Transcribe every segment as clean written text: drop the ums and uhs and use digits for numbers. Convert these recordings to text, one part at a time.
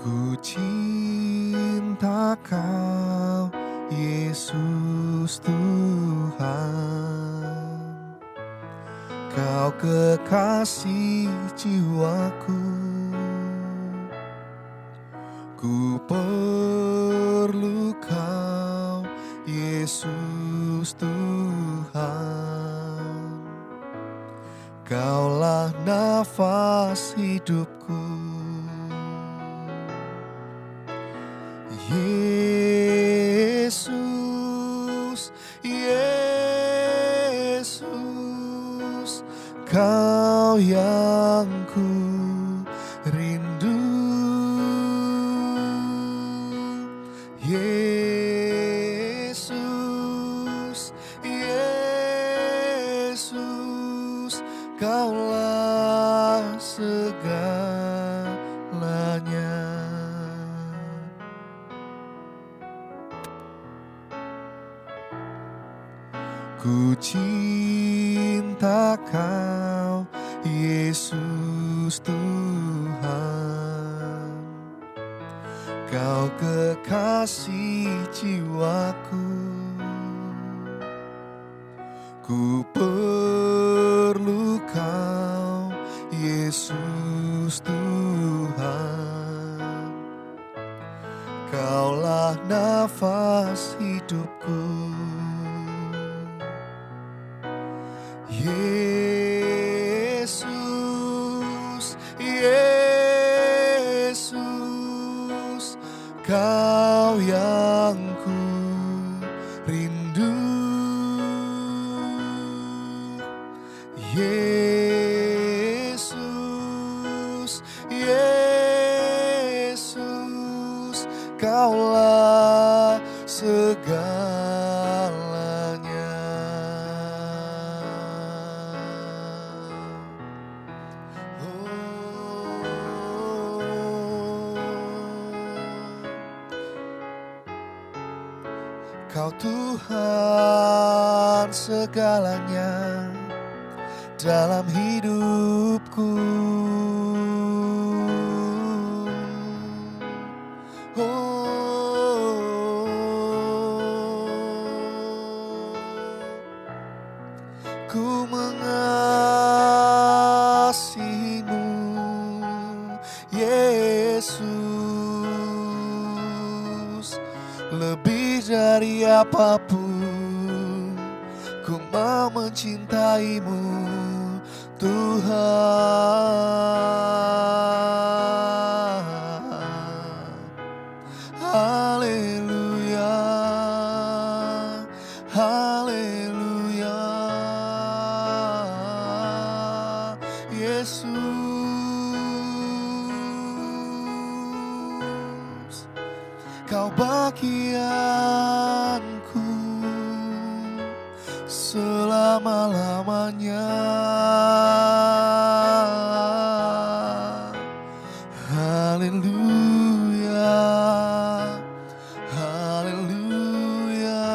Ku cinta Kau, Yesus Tuhan. Kau kekasih jiwaku. Ku perlu Kau, Yesus Tuhan. Kaulah nafas hidupku. Yesus, Yesus, Kau yang ku rindu. Yesus, Yesus, Kaulah segalanya. Ku cinta Kau, Yesus Tuhan. Kau kekasih jiwaku. Ku perlu Kau, Yesus Tuhan. Kaulah nafas hidupku. Yesus, Yesus, Kau yang ku rindu. Yesus, Yesus, Kaulah segalanya. Kau Tuhan segalanya dalam hidupku. Ku mengasihimu, Yesus, lebih dari apapun. Ku mau mencintaimu, Tuhan. Haleluya, haleluya, Yesus, Kau bagianku selama-lamanya. Haleluya, haleluya.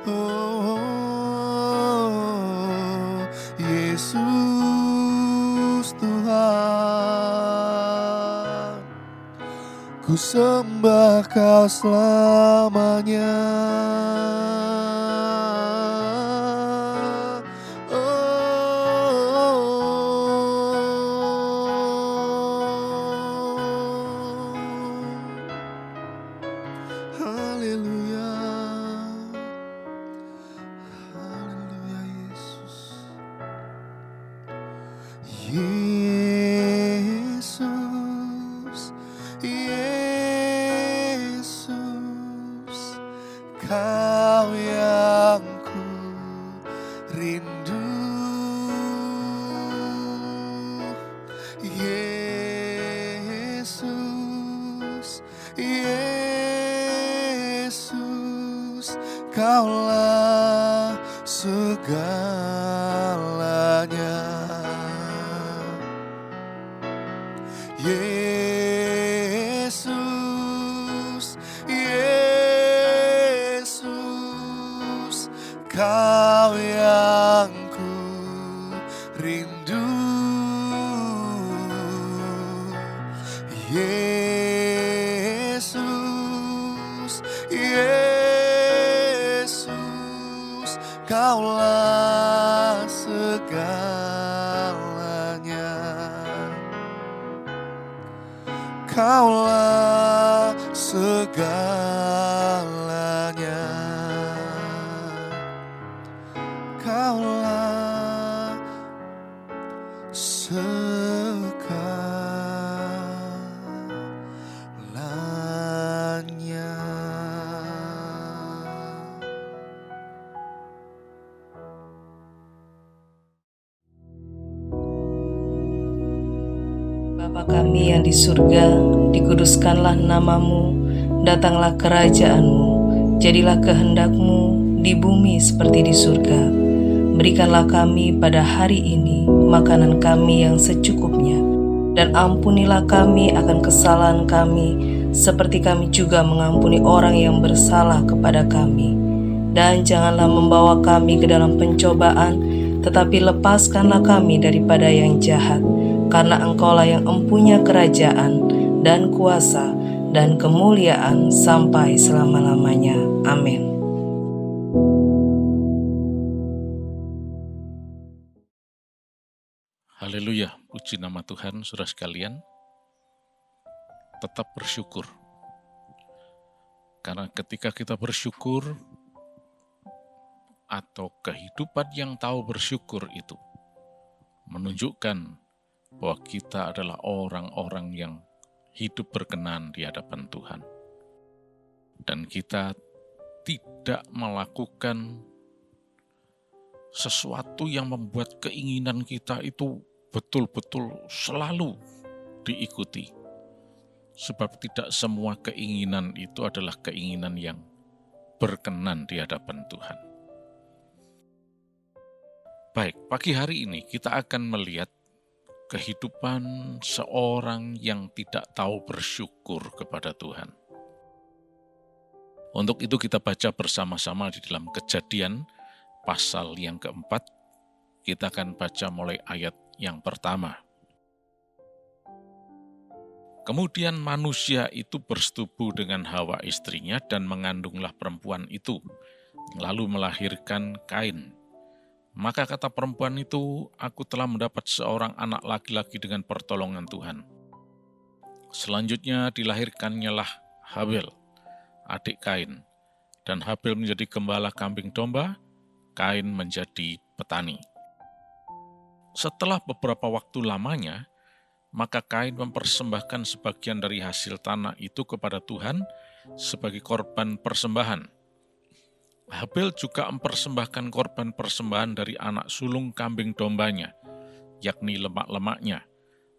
Oh, Yesus Tuhan, ku sembah Kau selamanya. Haleluya, haleluya, Yesus. Yesus, Yesus, Kau yang ku rindu. Yesus, Yesus, Kaulah segalanya. Yesus, Yesus, Kau yang ku rindu. Yesus, Yesus, Kaulah segalanya. Kaulah segalanya. Kaulah segalanya. Bapa kami yang di surga, dikuduskanlah namamu, datanglah kerajaan-mu, jadilah kehendak-mu di bumi seperti di surga. Berikanlah kami pada hari ini makanan kami yang secukupnya, dan ampunilah kami akan kesalahan kami, seperti kami juga mengampuni orang yang bersalah kepada kami. Dan janganlah membawa kami ke dalam pencobaan, tetapi lepaskanlah kami daripada yang jahat. Karena Engkaulah yang empunya kerajaan dan kuasa dan kemuliaan sampai selama-lamanya. Amin. Haleluya, puji nama Tuhan, saudara sekalian. Tetap bersyukur. Karena ketika kita bersyukur, atau kehidupan yang tahu bersyukur itu, menunjukkan bahwa kita adalah orang-orang yang hidup berkenan di hadapan Tuhan. Dan kita tidak melakukan sesuatu yang membuat keinginan kita itu betul-betul selalu diikuti. Sebab tidak semua keinginan itu adalah keinginan yang berkenan di hadapan Tuhan. Baik, pagi hari ini kita akan melihat kehidupan seorang yang tidak tahu bersyukur kepada Tuhan. Untuk itu kita baca bersama-sama di dalam Kejadian pasal yang keempat. Kita akan baca mulai ayat yang pertama. Kemudian manusia itu bersetubuh dengan Hawa istrinya dan mengandunglah perempuan itu, lalu melahirkan Kain. Maka kata perempuan itu, aku telah mendapat seorang anak laki-laki dengan pertolongan Tuhan. Selanjutnya dilahirkannya lah Habel, adik Kain. Dan Habel menjadi gembala kambing domba, Kain menjadi petani. Setelah beberapa waktu lamanya, maka Kain mempersembahkan sebagian dari hasil tanah itu kepada Tuhan sebagai korban persembahan. Habel juga mempersembahkan korban persembahan dari anak sulung kambing dombanya, yakni lemak-lemaknya.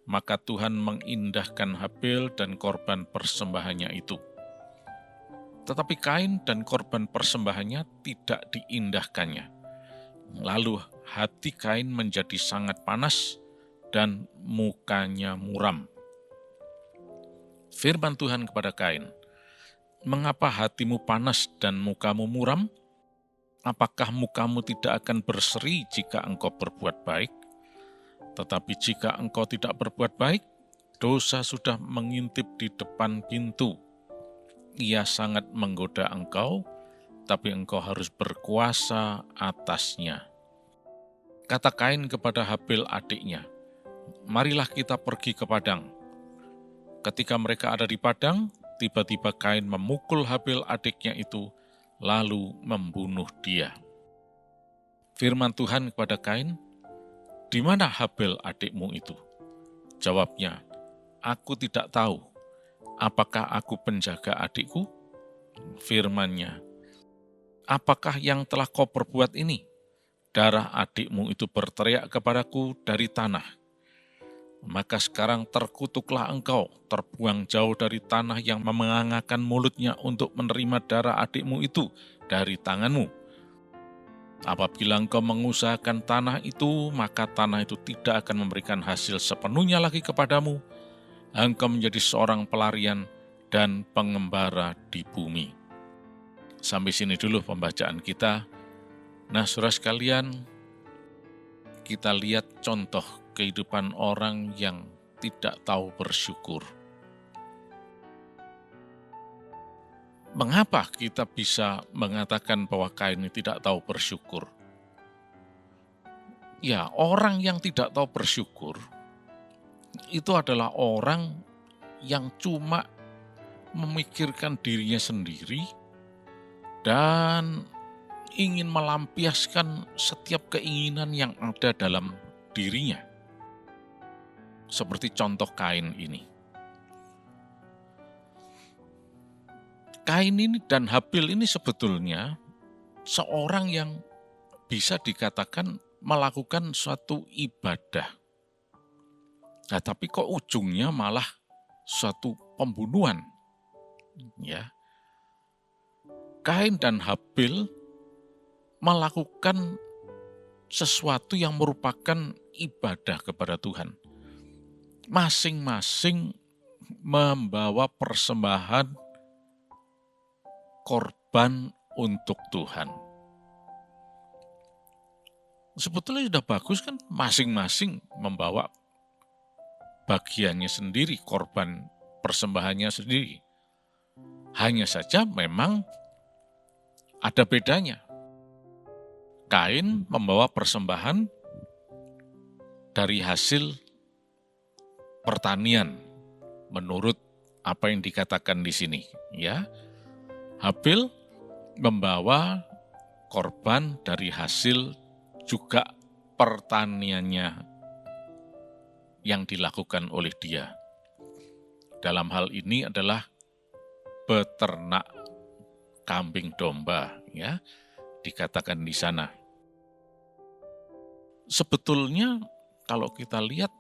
Maka Tuhan mengindahkan Habel dan korban persembahannya itu. Tetapi Kain dan korban persembahannya tidak diindahkannya. Lalu hati Kain menjadi sangat panas dan mukanya muram. Firman Tuhan kepada Kain, mengapa hatimu panas dan mukamu muram? Apakah mukamu tidak akan berseri jika engkau berbuat baik? Tetapi jika engkau tidak berbuat baik, dosa sudah mengintip di depan pintu. Ia sangat menggoda engkau, tapi engkau harus berkuasa atasnya. Kata Kain kepada Habel adiknya, marilah kita pergi ke padang. Ketika mereka ada di padang, tiba-tiba Kain memukul Habel adiknya itu, lalu membunuh dia. Firman Tuhan kepada Kain, di mana Habel adikmu itu? Jawabnya, aku tidak tahu. Apakah aku penjaga adikku? Firman-Nya, apakah yang telah kau perbuat ini? Darah adikmu itu berteriak kepadaku dari tanah. Maka sekarang terkutuklah engkau, terbuang jauh dari tanah yang memengangakan mulutnya untuk menerima darah adikmu itu dari tanganmu. Apabila engkau mengusahakan tanah itu, maka tanah itu tidak akan memberikan hasil sepenuhnya lagi kepadamu. Engkau menjadi seorang pelarian dan pengembara di bumi. Sampai sini dulu pembacaan kita. Nah, saudara sekalian, kita lihat contoh kehidupan orang yang tidak tahu bersyukur. Mengapa kita bisa mengatakan bahwa Kain ini tidak tahu bersyukur? Ya, orang yang tidak tahu bersyukur itu adalah orang yang cuma memikirkan dirinya sendiri dan ingin melampiaskan setiap keinginan yang ada dalam dirinya. Seperti contoh Kain ini. Kain ini dan Habil ini sebetulnya seorang yang bisa dikatakan melakukan suatu ibadah. Nah, tapi kok ujungnya malah suatu pembunuhan. Ya. Kain dan Habil melakukan sesuatu yang merupakan ibadah kepada Tuhan. Masing-masing membawa persembahan korban untuk Tuhan. Sebetulnya sudah bagus kan, masing-masing membawa bagiannya sendiri, korban persembahannya sendiri. Hanya saja memang ada bedanya. Kain membawa persembahan dari hasil pertanian menurut apa yang dikatakan di sini, ya. Habil membawa korban dari hasil juga pertaniannya yang dilakukan oleh dia. Dalam hal ini adalah beternak kambing domba, ya, dikatakan di sana. Sebetulnya kalau kita lihat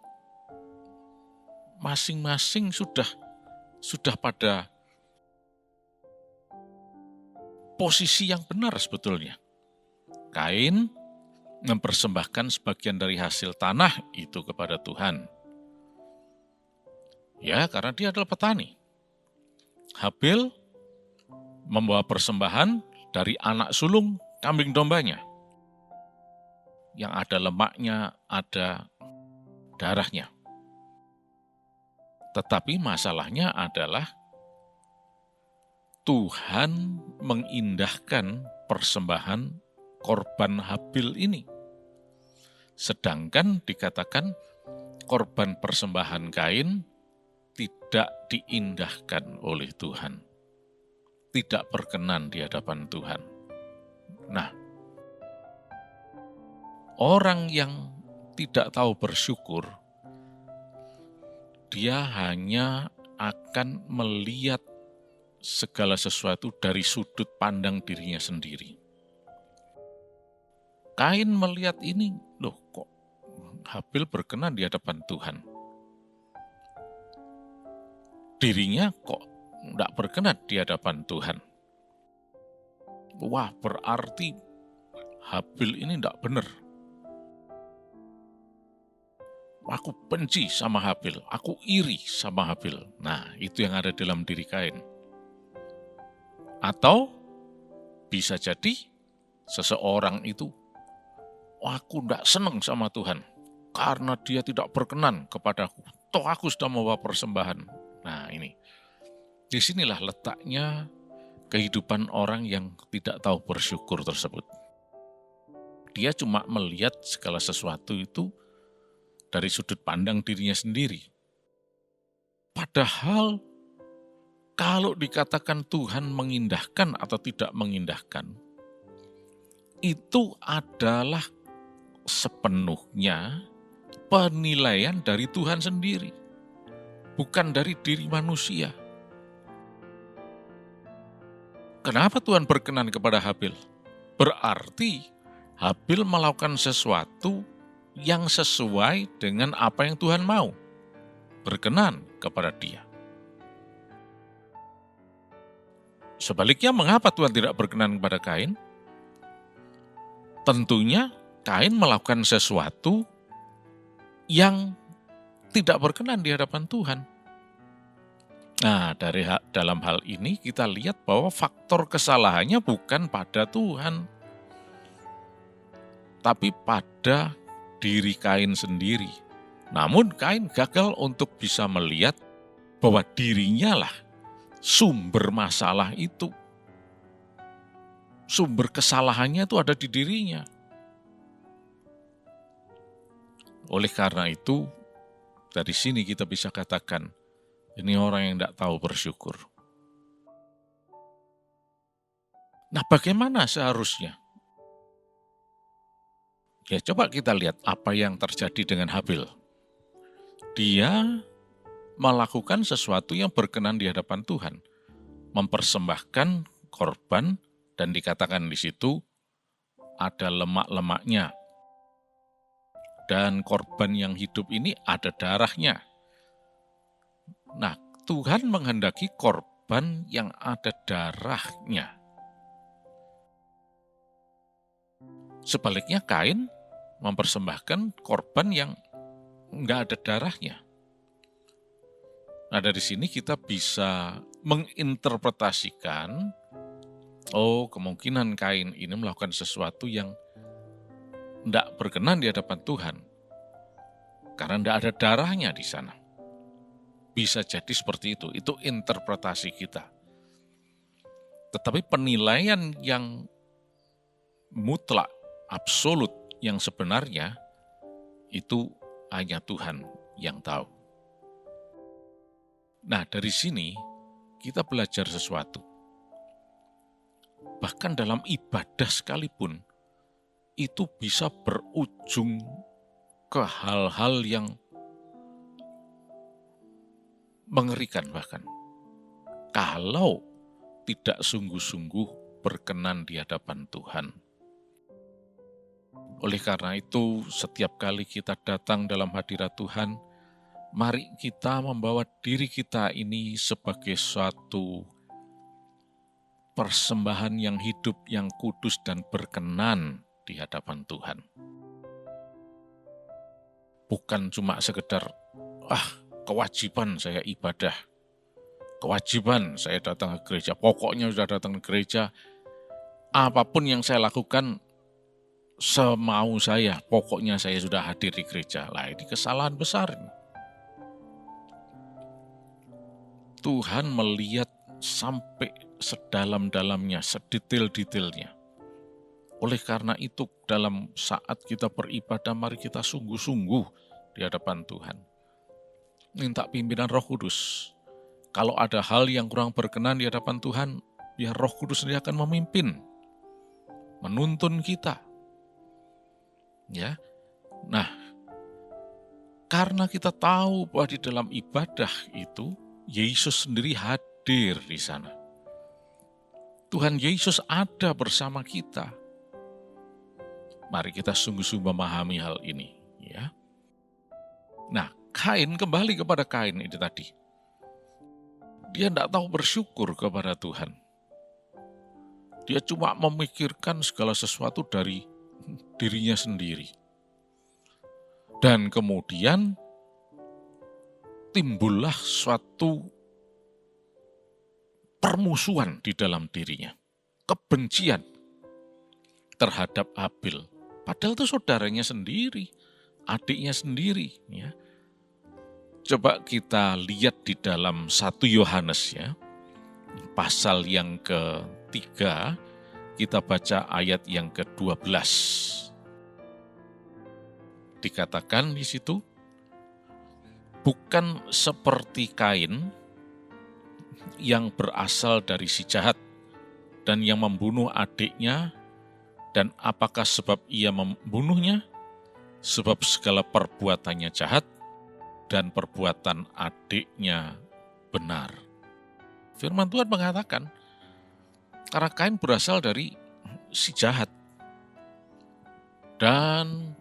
masing-masing sudah pada posisi yang benar sebetulnya. Kain mempersembahkan sebagian dari hasil tanah itu kepada Tuhan. Ya, karena dia adalah petani. Habil membawa persembahan dari anak sulung kambing dombanya. Yang ada lemaknya, ada darahnya. Tetapi masalahnya adalah Tuhan mengindahkan persembahan korban Habil ini. Sedangkan dikatakan korban persembahan Kain tidak diindahkan oleh Tuhan. Tidak berkenan di hadapan Tuhan. Nah, orang yang tidak tahu bersyukur, dia hanya akan melihat segala sesuatu dari sudut pandang dirinya sendiri. Kain melihat ini, loh kok Habil berkenan di hadapan Tuhan. Dirinya kok tidak berkenan di hadapan Tuhan. Wah, berarti Habil ini tidak benar. Aku benci sama Habil, aku iri sama Habil. Nah, itu yang ada dalam diri Kain. Atau bisa jadi seseorang itu, aku tidak senang sama Tuhan karena dia tidak berkenan kepadaku. Toh aku sudah membawa persembahan. Nah ini, disinilah letaknya kehidupan orang yang tidak tahu bersyukur tersebut. Dia cuma melihat segala sesuatu itu dari sudut pandang dirinya sendiri. Padahal kalau dikatakan Tuhan mengindahkan atau tidak mengindahkan, itu adalah sepenuhnya penilaian dari Tuhan sendiri, bukan dari diri manusia. Kenapa Tuhan berkenan kepada Habil? Berarti Habil melakukan sesuatu yang sesuai dengan apa yang Tuhan mau, berkenan kepada dia. Sebaliknya, mengapa Tuhan tidak berkenan kepada Kain? Tentunya Kain melakukan sesuatu yang tidak berkenan di hadapan Tuhan. Nah, dalam hal ini kita lihat bahwa faktor kesalahannya bukan pada Tuhan, tapi pada diri Kain sendiri. Namun Kain gagal untuk bisa melihat bahwa dirinya lah sumber masalah itu, sumber kesalahannya itu ada di dirinya. Oleh karena itu, dari sini kita bisa katakan, ini orang yang tidak tahu bersyukur. Nah, bagaimana seharusnya? Ya, coba kita lihat apa yang terjadi dengan Habil. Dia melakukan sesuatu yang berkenan di hadapan Tuhan. Mempersembahkan korban, dan dikatakan di situ ada lemak-lemaknya. Dan korban yang hidup ini ada darahnya. Nah, Tuhan menghendaki korban yang ada darahnya. Sebaliknya Kain mempersembahkan korban yang enggak ada darahnya. Nah, dari sini kita bisa menginterpretasikan, kemungkinan Kain ini melakukan sesuatu yang tidak berkenan di hadapan Tuhan. Karena tidak ada darahnya di sana. Bisa jadi seperti itu interpretasi kita. Tetapi penilaian yang mutlak, absolut, yang sebenarnya, itu hanya Tuhan yang tahu. Nah, dari sini kita belajar sesuatu. Bahkan dalam ibadah sekalipun, itu bisa berujung ke hal-hal yang mengerikan bahkan. Kalau tidak sungguh-sungguh berkenan di hadapan Tuhan. Oleh karena itu, setiap kali kita datang dalam hadirat Tuhan, mari kita membawa diri kita ini sebagai suatu persembahan yang hidup, yang kudus dan berkenan di hadapan Tuhan. Bukan cuma sekedar, kewajiban saya ibadah, kewajiban saya datang ke gereja, pokoknya sudah datang ke gereja, apapun yang saya lakukan, semau saya, pokoknya saya sudah hadir di gereja. Lah, ini kesalahan besar. Tuhan melihat sampai sedalam-dalamnya, sedetail-detailnya. Oleh karena itu, dalam saat kita beribadah, mari kita sungguh-sungguh di hadapan Tuhan. Minta pimpinan Roh Kudus. Kalau ada hal yang kurang berkenan di hadapan Tuhan, biar Roh Kudus sendiri akan memimpin, menuntun kita. Ya, nah, karena kita tahu bahwa di dalam ibadah itu, Yesus sendiri hadir di sana. Tuhan Yesus ada bersama kita. Mari kita sungguh-sungguh memahami hal ini. Ya. Nah, Kain, kembali kepada Kain itu tadi. Dia tidak tahu bersyukur kepada Tuhan. Dia cuma memikirkan segala sesuatu dari dirinya sendiri. Dan kemudian timbullah suatu permusuhan di dalam dirinya. Kebencian terhadap Habil. Padahal itu saudaranya sendiri, adiknya sendiri. Ya. Coba kita lihat di dalam 1 Yohanes ya, pasal yang ke-3, kita baca ayat yang ke-12. Dikatakan di situ, bukan seperti Kain yang berasal dari si jahat dan yang membunuh adiknya, dan apakah sebab ia membunuhnya? Sebab segala perbuatannya jahat dan perbuatan adiknya benar. Firman Tuhan mengatakan, karena Kain berasal dari si jahat. Dan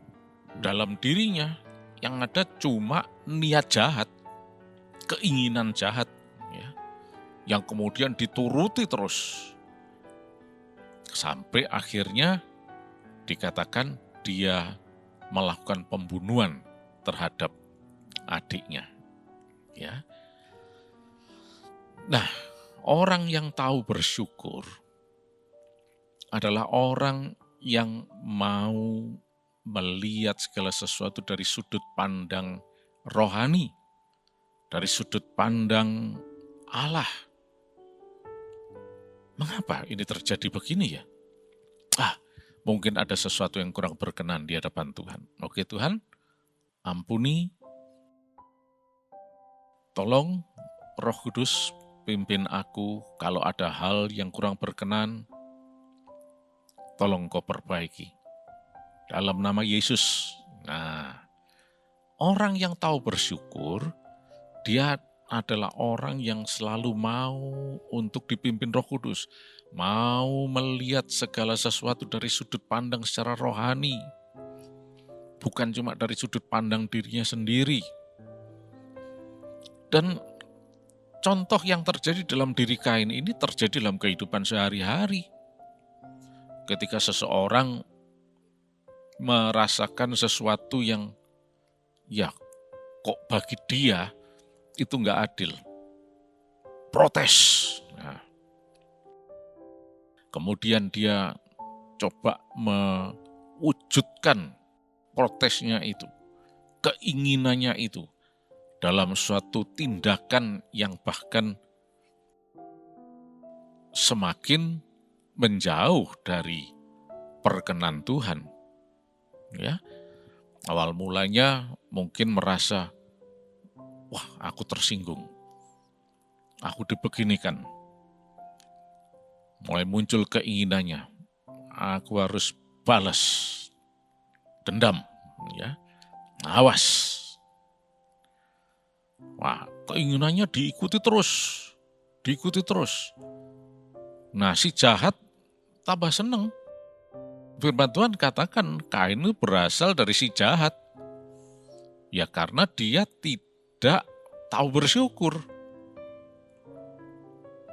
dalam dirinya yang ada cuma niat jahat, keinginan jahat, ya, yang kemudian dituruti terus. Sampai akhirnya dikatakan dia melakukan pembunuhan terhadap adiknya. Ya. Nah, orang yang tahu bersyukur adalah orang yang mau melihat segala sesuatu dari sudut pandang rohani, dari sudut pandang Allah. Mengapa ini terjadi begini ya? Mungkin ada sesuatu yang kurang berkenan di hadapan Tuhan. Oke Tuhan, ampuni, tolong Roh Kudus pimpin aku kalau ada hal yang kurang berkenan, tolong Kau perbaiki. Dalam nama Yesus. Nah, orang yang tahu bersyukur, dia adalah orang yang selalu mau untuk dipimpin Roh Kudus, mau melihat segala sesuatu dari sudut pandang secara rohani, bukan cuma dari sudut pandang dirinya sendiri. Dan contoh yang terjadi dalam diri Kain ini terjadi dalam kehidupan sehari-hari. Ketika seseorang merasakan sesuatu yang ya kok bagi dia itu nggak adil, protes. Nah, kemudian dia coba mewujudkan protesnya itu, keinginannya itu, dalam suatu tindakan yang bahkan semakin menjauh dari perkenan Tuhan. Ya, awal mulanya mungkin merasa, wah aku tersinggung, aku dibeginikan. Mulai muncul keinginannya, aku harus balas dendam, ya, awas. Wah, keinginannya diikuti terus. Nah, si jahat tambah seneng. Firman Tuhan katakan Kain itu berasal dari si jahat. Ya karena dia tidak tahu bersyukur.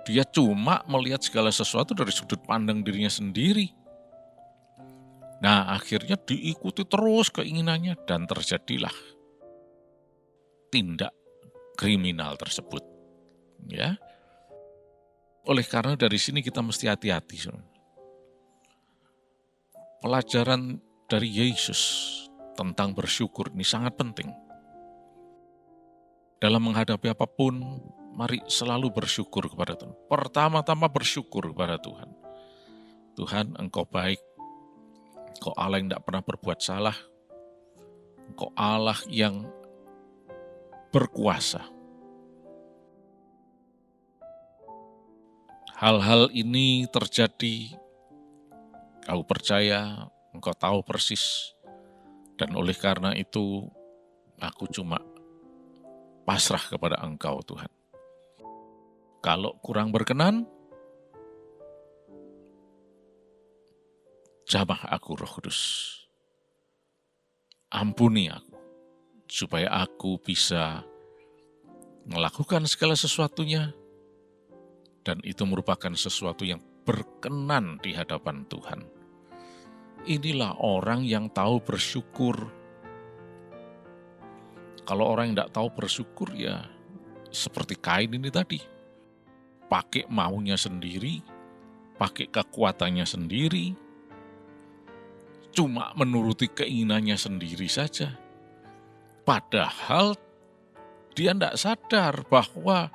Dia cuma melihat segala sesuatu dari sudut pandang dirinya sendiri. Nah, akhirnya diikuti terus keinginannya dan terjadilah tindak kriminal tersebut. Ya. Oleh karena dari sini kita mesti hati-hati. Pelajaran dari Yesus tentang bersyukur ini sangat penting. Dalam menghadapi apapun, mari selalu bersyukur kepada Tuhan. Pertama-tama bersyukur kepada Tuhan. Tuhan, Engkau baik. Engkau Allah yang tidak pernah berbuat salah. Engkau Allah yang berkuasa. Hal-hal ini terjadi, Kau percaya, Engkau tahu persis, dan oleh karena itu, aku cuma pasrah kepada Engkau, Tuhan. Kalau kurang berkenan, jamah aku Roh Kudus. Ampuni aku, supaya aku bisa melakukan segala sesuatunya, dan itu merupakan sesuatu yang berkenan di hadapan Tuhan. Inilah orang yang tahu bersyukur. Kalau orang yang tidak tahu bersyukur ya seperti Kain ini tadi. Pakai maunya sendiri, pakai kekuatannya sendiri, cuma menuruti keinginannya sendiri saja. Padahal dia tidak sadar bahwa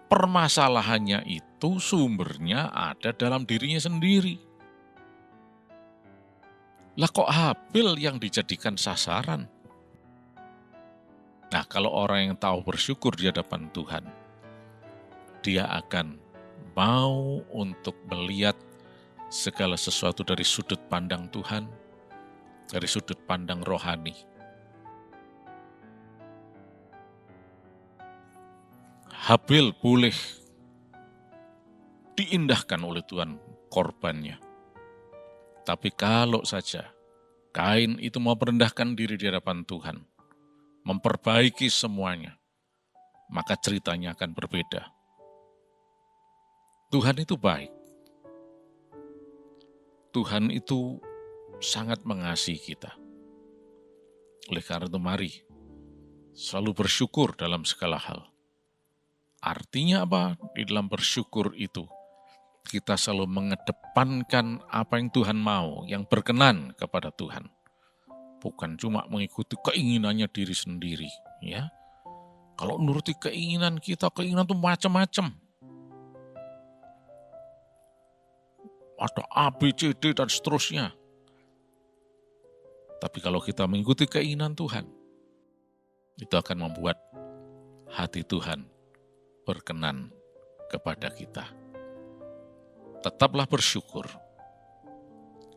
permasalahannya itu sumbernya ada dalam dirinya sendiri. Lah kok Habil yang dijadikan sasaran? Nah, kalau orang yang tahu bersyukur di hadapan Tuhan, dia akan mau untuk melihat segala sesuatu dari sudut pandang Tuhan, dari sudut pandang rohani. Habil boleh diindahkan oleh Tuhan korbannya. Tapi kalau saja Kain itu mau merendahkan diri di hadapan Tuhan, memperbaiki semuanya, maka ceritanya akan berbeda. Tuhan itu baik. Tuhan itu sangat mengasihi kita. Oleh karena itu mari selalu bersyukur dalam segala hal. Artinya apa? Di dalam bersyukur itu kita selalu mengedepankan apa yang Tuhan mau, yang berkenan kepada Tuhan. Bukan cuma mengikuti keinginannya diri sendiri. Ya, kalau nuruti keinginan kita, keinginan itu macam-macam. ada A, B, C, D, dan seterusnya. Tapi kalau kita mengikuti keinginan Tuhan, itu akan membuat hati Tuhan berkenan kepada kita. Tetaplah bersyukur.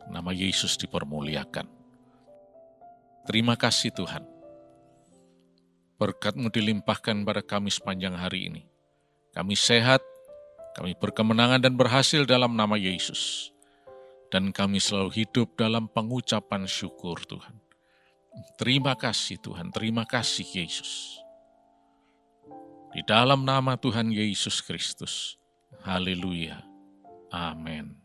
Nama Yesus dipermuliakan. Terima kasih Tuhan. Berkat-Mu dilimpahkan pada kami sepanjang hari ini. Kami sehat, kami berkemenangan dan berhasil dalam nama Yesus. Dan kami selalu hidup dalam pengucapan syukur Tuhan. Terima kasih Tuhan, terima kasih Yesus. Di dalam nama Tuhan Yesus Kristus. Haleluya. Amin.